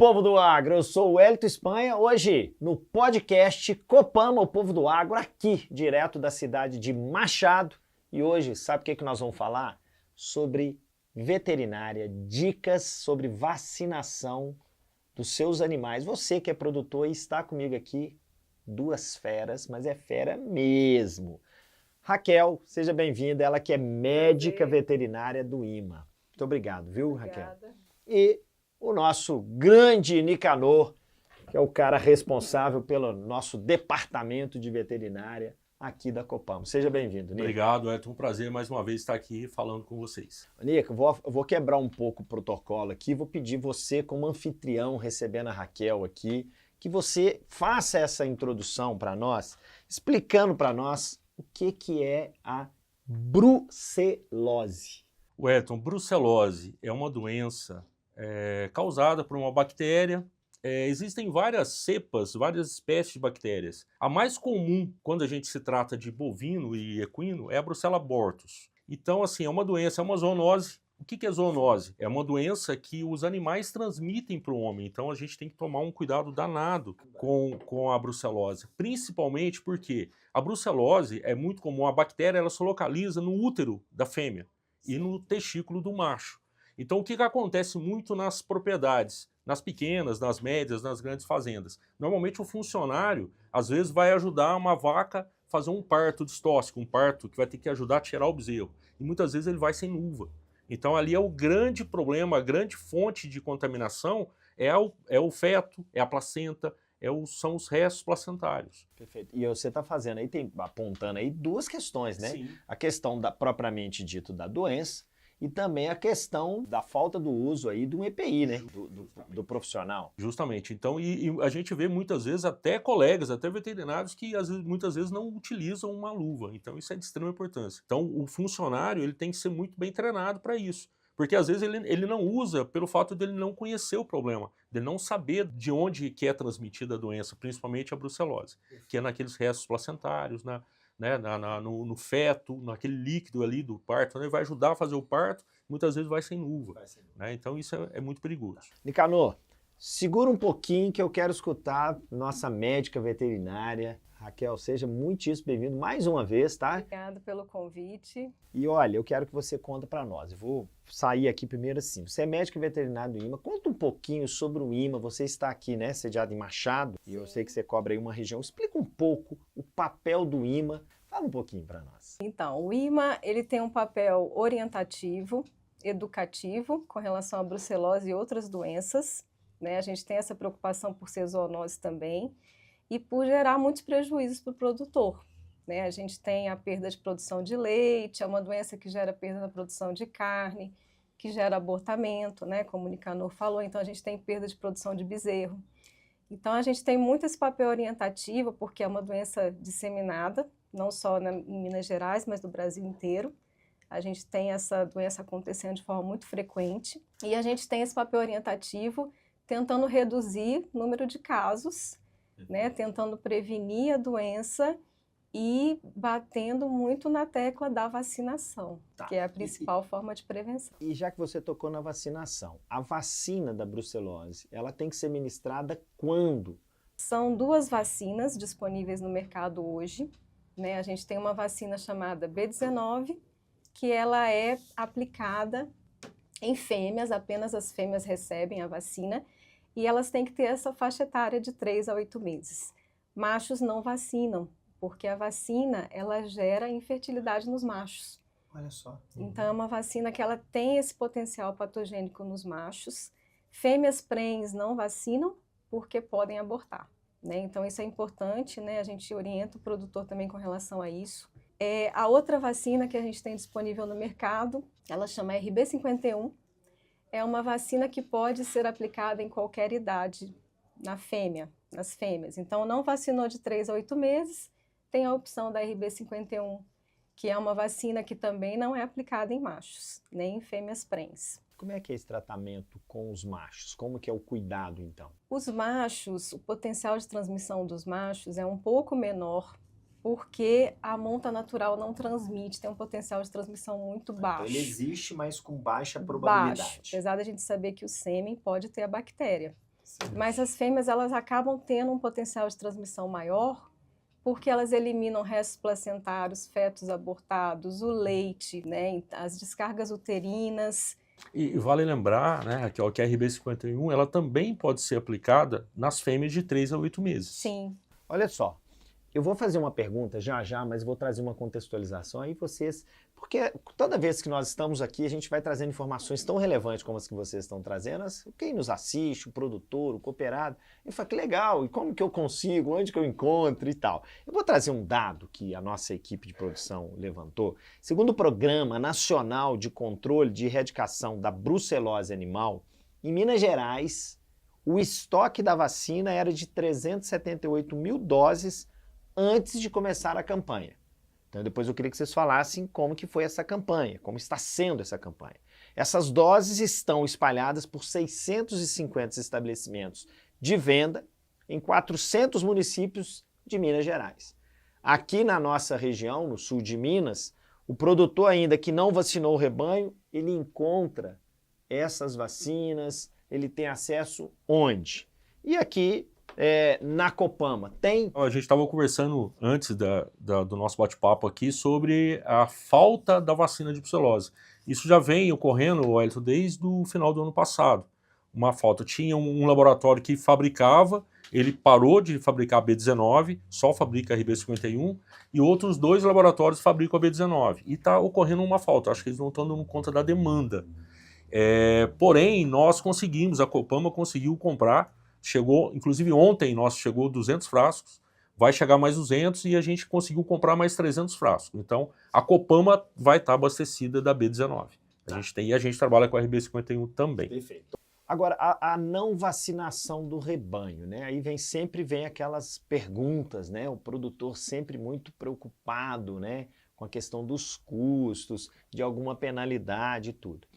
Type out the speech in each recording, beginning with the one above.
povo do agro, eu sou o Hélito Espanha, hoje no podcast Copama, o povo do agro, aqui, direto da cidade de Machado. E hoje, sabe o que nós vamos falar? Sobre veterinária, dicas sobre vacinação dos seus animais. Você que é produtor e está comigo aqui, duas feras, mas é fera mesmo. Raquel, seja bem-vinda, ela que é médica veterinária do IMA. Muito obrigado, viu, Raquel? Obrigada. E o nosso grande Nicanor, que é o cara responsável pelo nosso departamento de veterinária aqui da Copama. Seja bem-vindo, Nico. Obrigado, é um prazer mais uma vez estar aqui falando com vocês. Nico, eu vou quebrar um pouco o protocolo aqui, vou pedir você, como anfitrião, recebendo a Raquel aqui, que você faça essa introdução para nós, explicando para nós o que é a brucelose. Wellington, brucelose é uma doença causada por uma bactéria. Existem várias cepas, várias espécies de bactérias. A mais comum, quando a gente se trata de bovino e equino, é a Brucella abortus. Então, assim, é uma doença, é uma zoonose. O que é zoonose? É uma doença que os animais transmitem para o homem. Então, a gente tem que tomar um cuidado danado com a brucelose. Principalmente porque a brucelose é muito comum. A bactéria ela se localiza no útero da fêmea e no testículo do macho. Então, o que acontece muito nas propriedades? Nas pequenas, nas médias, nas grandes fazendas. Normalmente, o funcionário, às vezes, vai ajudar uma vaca a fazer um parto distóxico, um parto que vai ter que ajudar a tirar o bezerro. E muitas vezes ele vai sem luva. Então, ali é o grande problema, a grande fonte de contaminação é o feto, é a placenta, são os restos placentários. Perfeito. E você está fazendo aí, apontando aí duas questões, né? Sim. A questão propriamente dito da doença e também a questão da falta do uso aí do EPI, né? Do profissional. Justamente. Então, e a gente vê muitas vezes até colegas, até veterinários que muitas vezes não utilizam uma luva. Então, isso é de extrema importância. Então, o funcionário ele tem que ser muito bem treinado para isso. Porque às vezes ele não usa pelo fato dele não conhecer o problema, dele não saber de onde que é transmitida a doença, principalmente a brucelose, que é naqueles restos placentários, no feto, naquele líquido ali do parto, né? Vai ajudar a fazer o parto, muitas vezes vai sem luva. Né? Então isso é muito perigoso. Nicanor, segura um pouquinho que eu quero escutar nossa médica veterinária. Raquel, seja muitíssimo bem-vindo mais uma vez, tá? Obrigada pelo convite. E olha, eu quero que você conta para nós. Eu vou sair aqui primeiro assim. Você é médico veterinário do IMA. Conta um pouquinho sobre o IMA. Você está aqui, né, sediado em Machado. Sim. E eu sei que você cobre aí uma região. Explica um pouco o papel do IMA. Fala um pouquinho para nós. Então, o IMA ele tem um papel orientativo, educativo com relação à brucelose e outras doenças. Né? A gente tem essa preocupação por ser zoonose também. E por gerar muitos prejuízos para o produtor. Né? A gente tem a perda de produção de leite, é uma doença que gera perda na produção de carne, que gera abortamento, né? Como o Nicanor falou, então a gente tem perda de produção de bezerro. Então a gente tem muito esse papel orientativo, porque é uma doença disseminada, não só em Minas Gerais, mas no Brasil inteiro. A gente tem essa doença acontecendo de forma muito frequente, e a gente tem esse papel orientativo tentando reduzir o número de casos, né, tentando prevenir a doença e batendo muito na tecla da vacinação, que é a principal forma de prevenção. E já que você tocou na vacinação, a vacina da brucelose, ela tem que ser ministrada quando? São duas vacinas disponíveis no mercado hoje. Né? A gente tem uma vacina chamada B19, que ela é aplicada em fêmeas, apenas as fêmeas recebem a vacina, e elas têm que ter essa faixa etária de 3 a 8 meses. Machos não vacinam, porque a vacina ela gera infertilidade nos machos. Olha só. Então é uma vacina que ela tem esse potencial patogênico nos machos. Fêmeas prens não vacinam porque podem abortar. Né? Então isso é importante, né? A gente orienta o produtor também com relação a isso. A outra vacina que a gente tem disponível no mercado, ela chama RB51, é uma vacina que pode ser aplicada em qualquer idade nas fêmeas. Então, não vacinou de 3 a 8 meses, tem a opção da RB51, que é uma vacina que também não é aplicada em machos, nem em fêmeas prens. Como é que é esse tratamento com os machos? Como que é o cuidado, então? Os machos, o potencial de transmissão dos machos é um pouco menor, porque a monta natural não transmite, tem um potencial de transmissão muito baixo. Então, ele existe, mas com baixa probabilidade. Baixo, apesar da gente saber que o sêmen pode ter a bactéria. Mas as fêmeas, elas acabam tendo um potencial de transmissão maior porque elas eliminam restos placentários, fetos abortados, o leite, né, as descargas uterinas. E vale lembrar, né, que a RB51 ela também pode ser aplicada nas fêmeas de 3 a 8 meses. Sim. Olha só, eu vou fazer uma pergunta já, mas vou trazer uma contextualização aí vocês, porque toda vez que nós estamos aqui, a gente vai trazendo informações tão relevantes como as que vocês estão trazendo, quem nos assiste, o produtor, o cooperado, ele fala que legal, e como que eu consigo, onde que eu encontro e tal. Eu vou trazer um dado que a nossa equipe de produção levantou. Segundo o Programa Nacional de Controle de Erradicação da Brucelose Animal, em Minas Gerais, o estoque da vacina era de 378 mil doses antes de começar a campanha. Então depois eu queria que vocês falassem como que foi essa campanha, como está sendo essa campanha. Essas doses estão espalhadas por 650 estabelecimentos de venda em 400 municípios de Minas Gerais. Aqui na nossa região, no sul de Minas, o produtor ainda que não vacinou o rebanho, ele encontra essas vacinas, ele tem acesso onde? E aqui na Copama tem? A gente estava conversando antes do nosso bate-papo aqui sobre a falta da vacina de brucelose. Isso já vem ocorrendo, Wellington, desde o final do ano passado. Uma falta. Tinha um laboratório que fabricava, ele parou de fabricar a B19, só fabrica a RB51, e outros 2 laboratórios fabricam a B19. E está ocorrendo uma falta, acho que eles não estão dando conta da demanda. Porém, nós conseguimos, a Copama conseguiu comprar, chegou, inclusive ontem chegou 200 frascos, vai chegar mais 200 e a gente conseguiu comprar mais 300 frascos. Então, a Copama vai estar abastecida da B19. A gente trabalha com a RB51 também. Perfeito. Agora, a não vacinação do rebanho, né? Aí sempre vem aquelas perguntas, né? O produtor sempre muito preocupado, né? Com a questão dos custos, de alguma penalidade e tudo.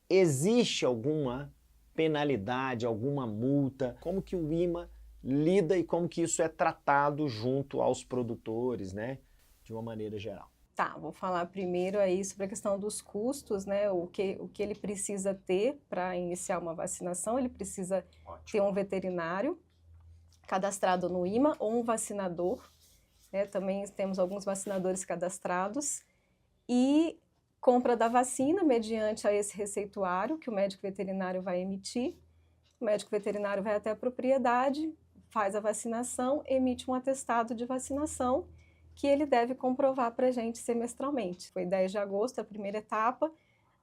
Existe alguma penalidade, alguma multa? Como que o IMA lida e como que isso é tratado junto aos produtores, né? De uma maneira geral. Tá, vou falar primeiro aí sobre a questão dos custos, né? O que ele precisa ter para iniciar uma vacinação. Ele precisa ter um veterinário cadastrado no IMA ou um vacinador, né? Também temos alguns vacinadores cadastrados. E compra da vacina mediante a esse receituário que o médico veterinário vai emitir. O médico veterinário vai até a propriedade, faz a vacinação, emite um atestado de vacinação que ele deve comprovar para a gente semestralmente. Foi 10 de agosto a primeira etapa,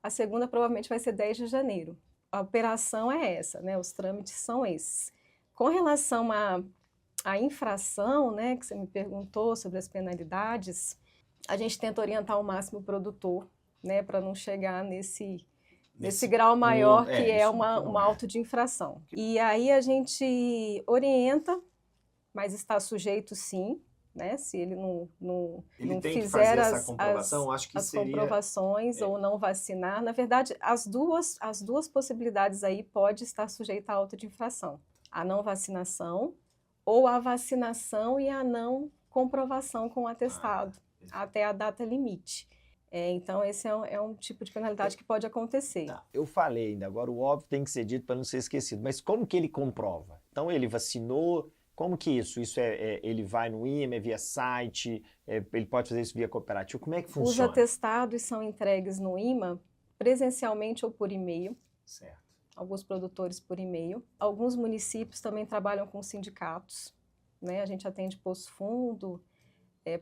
a segunda provavelmente vai ser 10 de janeiro. A operação é essa, né? Os trâmites são esses. Com relação à infração, né, que você me perguntou sobre as penalidades, a gente tenta orientar ao máximo o produtor, né, para não chegar nesse grau maior que é uma auto de infração. E aí a gente orienta, mas está sujeito sim, né, se ele não fizer as comprovações ou não vacinar. Na verdade, as duas possibilidades aí pode estar sujeita a auto de infração. A não vacinação ou a vacinação e a não comprovação com o atestado até a data limite. Então, esse é um tipo de penalidade que pode acontecer. Tá. Eu falei ainda, agora o óbvio tem que ser dito para não ser esquecido, mas como que ele comprova? Então, ele vacinou, como que isso? Ele vai no IMA, via site, ele pode fazer isso via cooperativa, como é que funciona? Os atestados são entregues no IMA presencialmente ou por e-mail. Certo. Alguns produtores por e-mail. Alguns municípios também trabalham com sindicatos, né? A gente atende Poço Fundo,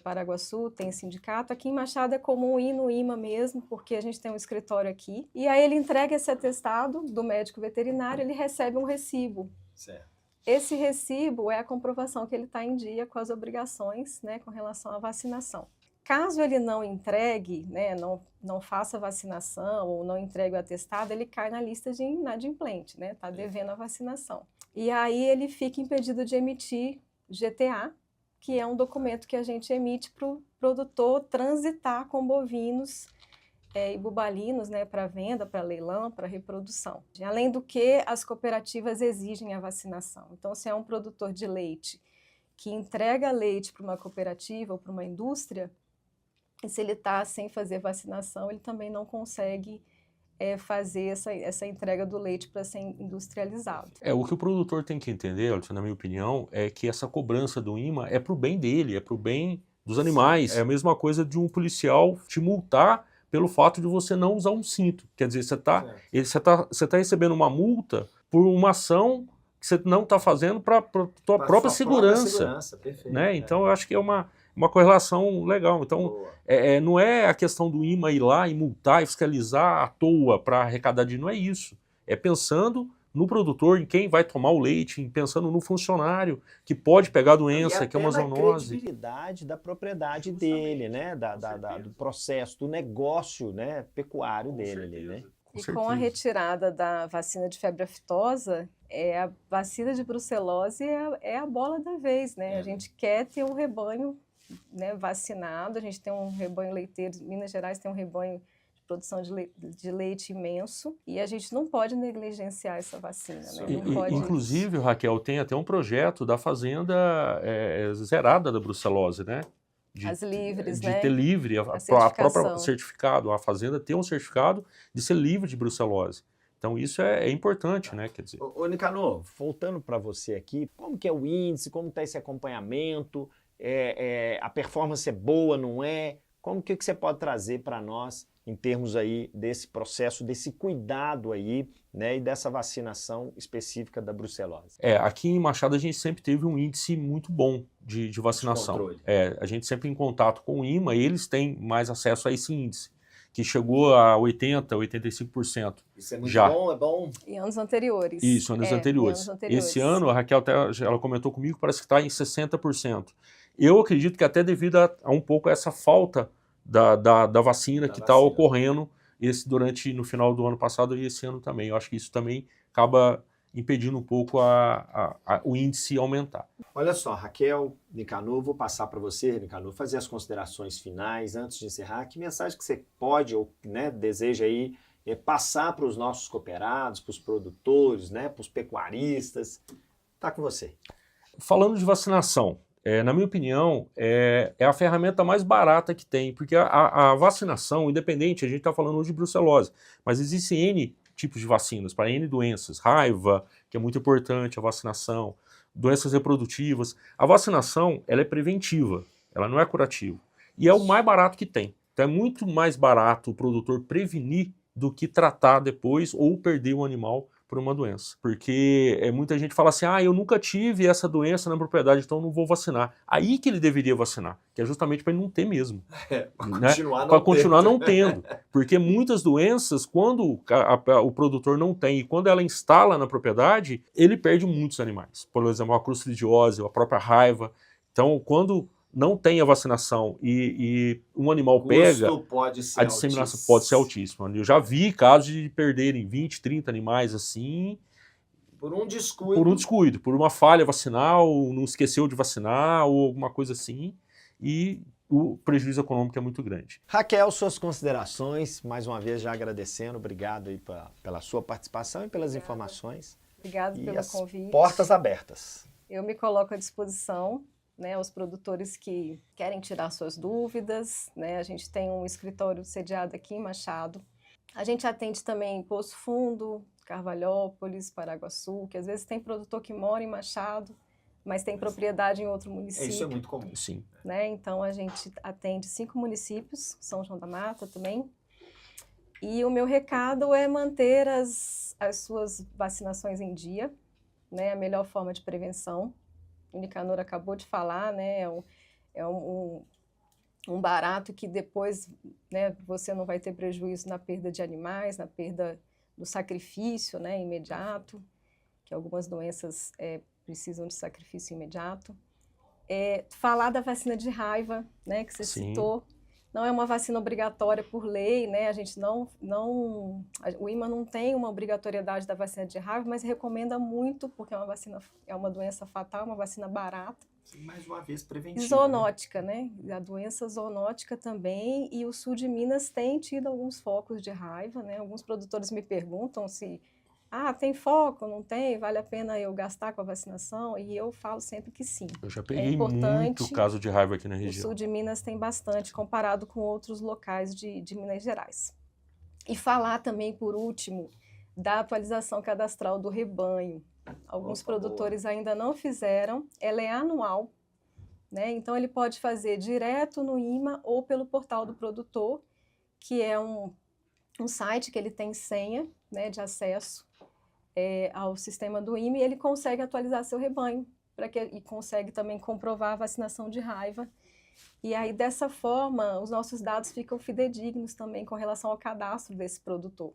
Paraguaçu tem sindicato. Aqui em Machado é comum ir no IMA mesmo, porque a gente tem um escritório aqui. E aí ele entrega esse atestado do médico veterinário, ele recebe um recibo. Certo. Esse recibo é a comprovação que ele está em dia com as obrigações, né, com relação à vacinação. Caso ele não entregue, né, não faça vacinação ou não entregue o atestado, ele cai na lista de inadimplente, né, está devendo a vacinação. E aí ele fica impedido de emitir GTA, que é um documento que a gente emite para o produtor transitar com bovinos e bubalinos, né, para venda, para leilão, para reprodução. Além do que, as cooperativas exigem a vacinação. Então, se é um produtor de leite que entrega leite para uma cooperativa ou para uma indústria, e se ele está sem fazer vacinação, ele também não consegue fazer essa entrega do leite para ser industrializado. O que o produtor tem que entender, na minha opinião, é que essa cobrança do INMA é para o bem dele, é para o bem dos animais. Sim. É a mesma coisa de um policial te multar pelo fato de você não usar um cinto. Quer dizer, você tá recebendo uma multa por uma ação que você não está fazendo para a tua própria segurança. Perfeito, né? Então, eu acho que é uma correlação legal. Então, não é a questão do INMA ir lá e multar e fiscalizar à toa para arrecadar dinheiro, não é isso. É pensando no produtor, em quem vai tomar o leite, pensando no funcionário que pode pegar a doença, que é uma zoonose. A credibilidade da propriedade dele, né? Do processo, do negócio, né? Pecuário dele ali, né? Com a retirada da vacina de febre aftosa, a vacina de brucelose é a bola da vez, né? A gente quer ter um rebanho, né, vacinado, a gente tem um rebanho leiteiro, Minas Gerais tem um rebanho de produção de leite imenso, e a gente não pode negligenciar essa vacina, né? Inclusive, Raquel, tem até um projeto da fazenda zerada da brucelose, né? As livres, de né? ter livre a própria certificado, a fazenda ter um certificado de ser livre de brucelose. Então isso é importante, né? Quer dizer. Ô Nicanor, voltando para você aqui, como que é o índice, como está esse acompanhamento, a performance é boa, não é? Como que você pode trazer para nós em termos aí desse processo, desse cuidado aí, né, e dessa vacinação específica da brucelose? Aqui em Machado a gente sempre teve um índice muito bom de vacinação. A gente sempre em contato com o INMA e eles têm mais acesso a esse índice, que chegou a 80%, 85%. Isso é muito bom, é bom? Em anos anteriores. Isso, anos anteriores. Esse ano, a Raquel até ela comentou comigo, parece que está em 60%. Eu acredito que até devido a um pouco essa falta da vacina que está ocorrendo no final do ano passado e esse ano também. Eu acho que isso também acaba impedindo um pouco o índice aumentar. Olha só, Raquel, Nicanor, vou passar para você, Nicanor, fazer as considerações finais antes de encerrar. Que mensagem que você pode ou, né, deseja aí passar para os nossos cooperados, para os produtores, né, para os pecuaristas? Tá com você. Falando de vacinação, na minha opinião, é a ferramenta mais barata que tem, porque a vacinação, independente, a gente está falando hoje de brucelose, mas existem N tipos de vacinas para N doenças, raiva, que é muito importante, a vacinação, doenças reprodutivas. A vacinação, ela é preventiva, ela não é curativa. E é o mais barato que tem. Então é muito mais barato o produtor prevenir do que tratar depois ou perder o animal por uma doença. Porque muita gente fala assim, eu nunca tive essa doença na propriedade, então não vou vacinar. Aí que ele deveria vacinar, que é justamente para ele não ter mesmo. Para continuar não tendo. Porque muitas doenças, quando o produtor não tem e quando ela instala na propriedade, ele perde muitos animais. Por exemplo, a clostridiose, a própria raiva. Então, quando não tem a vacinação e um animal pega, a disseminação pode ser altíssima. Eu já vi casos de perderem 20, 30 animais assim... Por um descuido. Por uma falha vacinal, não esqueceu de vacinar ou alguma coisa assim, e o prejuízo econômico é muito grande. Raquel, suas considerações, mais uma vez já agradecendo, obrigado aí pela sua participação e pelas informações. Obrigado pelo convite. Portas abertas. Eu me coloco à disposição, né, aos produtores que querem tirar suas dúvidas, né? A gente tem um escritório sediado aqui em Machado. A gente atende também em Poço Fundo, Carvalhópolis, Paraguaçu, que às vezes tem produtor que mora em Machado, mas tem propriedade em outro município. Isso é muito comum. Sim. Né? Então a gente atende 5 municípios, São João da Mata também. E o meu recado é manter as suas vacinações em dia, né? A melhor forma de prevenção. O Nicanor acabou de falar, né? É um barato que depois, né, você não vai ter prejuízo na perda de animais, na perda do sacrifício, né, imediato, que algumas doenças precisam de sacrifício imediato. Falar da vacina de raiva, né, que você citou. Não é uma vacina obrigatória por lei, né? A gente o INMA não tem uma obrigatoriedade da vacina de raiva, mas recomenda muito, porque é uma doença fatal, uma vacina barata. Mais uma vez preventiva. Zoonótica, né? A doença zoonótica também, e o sul de Minas tem tido alguns focos de raiva, né? Alguns produtores me perguntam se tem foco, não tem, vale a pena eu gastar com a vacinação? E eu falo sempre que sim. Eu já peguei muito caso de raiva aqui na região. O sul de Minas tem bastante, comparado com outros locais de Minas Gerais. E falar também, por último, da atualização cadastral do rebanho. Alguns produtores ainda não fizeram, ela é anual, né? Então ele pode fazer direto no IMA ou pelo portal do produtor, que é um site que ele tem senha, né, de acesso ao sistema do IMA, e ele consegue atualizar seu rebanho e consegue também comprovar a vacinação de raiva. E aí, dessa forma, os nossos dados ficam fidedignos também com relação ao cadastro desse produtor,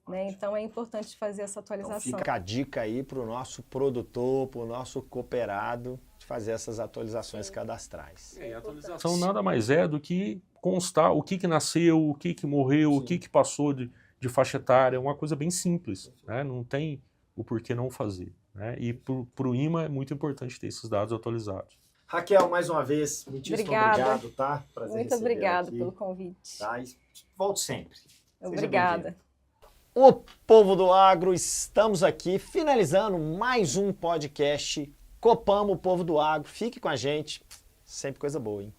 né? Então, é importante fazer essa atualização. Então, fica a dica aí para o nosso produtor, para o nosso cooperado, de fazer essas atualizações cadastrais. E a atualização nada mais é do que constar o que nasceu, o que morreu, Sim. o que passou de faixa etária, é uma coisa bem simples, né? Não tem o porquê não fazer, né? E para o IMA é muito importante ter esses dados atualizados. Raquel, mais uma vez, muitíssimo obrigado, tá? Prazer Muito recebê-la obrigada aqui, pelo convite. tá? E volto sempre. Seja Obrigada. O povo do agro, estamos aqui finalizando mais um podcast Copama, o povo do agro. Fique com a gente, sempre coisa boa, hein?